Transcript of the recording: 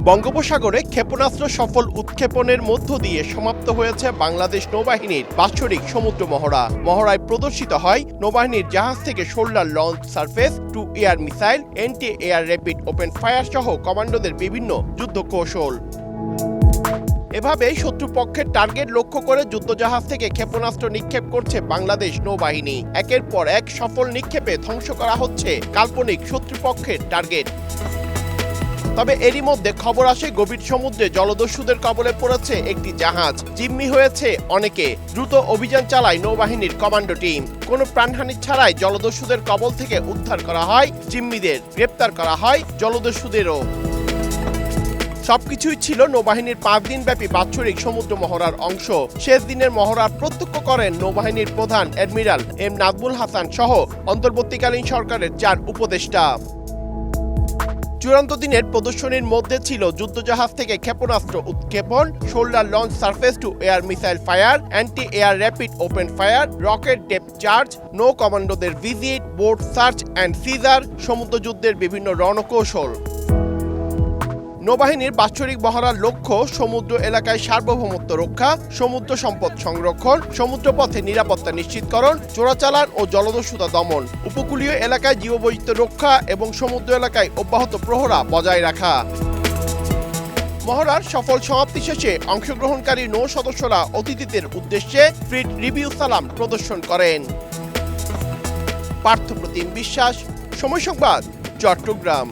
বঙ্গোপসাগরে ক্ষেপণাস্ত্র সফল উৎক্ষেপণের মধ্য দিয়ে সমাপ্ত হয়েছে বাংলাদেশ নৌবাহিনীর বাৎসরিক সমুদ্র মহড়া। মহড়ায় প্রদর্শিত হয় নৌবাহিনীর জাহাজ থেকে shoulder launch surface to air missile, anti air rapid open fire সহ কমান্ডোদের বিভিন্ন যুদ্ধ কৌশল। এভাবে শত্রুপক্ষের টার্গেট লক্ষ্য করে যুদ্ধজাহাজ থেকে ক্ষেপণাস্ত্র নিক্ষেপ করছে বাংলাদেশ নৌবাহিনী। একের পর এক সফল নিক্ষেপে ধ্বংস করা হচ্ছে কাল্পনিক শত্রুপক্ষের টার্গেট। তবে এরই মধ্যে খবর আসে গভীর সমুদ্রে জলদস্যুদের কবলে পড়েছে একটি জাহাজ। জিম্মি হয়েছে অনেকে। দ্রুত অভিযান চালায় নৌবাহিনীর কমান্ডো টিম। কোনো প্রাণহানি ছাড়াই জলদস্যুদের কবল থেকে উদ্ধার করা হয় জিম্মিদের, গ্রেপ্তার করা হয় জলদস্যুদেরও। সবকিছুই ছিল নৌবাহিনীর 5 দিনব্যাপী বাৎসরিক সমুদ্র মহড়ার অংশ। শেষ দিনের মহড়া প্রত্যক্ষ করেন নৌবাহিনীর প্রধান অ্যাডমিরাল এম নাজমুল হাসান সহ অন্তর্বর্তীকালীন সরকারের 4 উপদেষ্টা। চূড়ান্ত দিনের প্রদর্শনীর মধ্যে ছিল যুদ্ধজাহাজ থেকে ক্ষেপণাস্ত্র উৎক্ষেপণ, shoulder launch surface to air missile fire, anti air rapid open fire, rocket depth charge, নৌ কমান্ডোদের visit, boat search and seizure, সমুদ্রযুদ্ধের বিভিন্ন রণকৌশল। নৌবাহিনীর বাৎসরিক মহড়ার লক্ষ্য সমুদ্র এলাকায় সার্বভৌমত্ব রক্ষা, সমুদ্র সম্পদ সংরক্ষণ, সমুদ্রপথে নিরাপত্তা নিশ্চিতকরণ, চোরাচালান ও জলদস্যুতা দমন, উপকূলীয় এলাকায় জীববৈচিত্র্য রক্ষা এবং সমুদ্র এলাকায় অব্যাহত প্রহরা বজায় রাখা। মহড়ার সফল সমাপ্তি শেষে অংশগ্রহণকারী নৌ সদস্যরা অতিথিদের উদ্দেশ্যে ফ্লিট রিভিউ সালাম প্রদর্শন করেন। পার্থপ্রতিম বিশ্বাস, সময় সংবাদ, চট্টগ্রাম।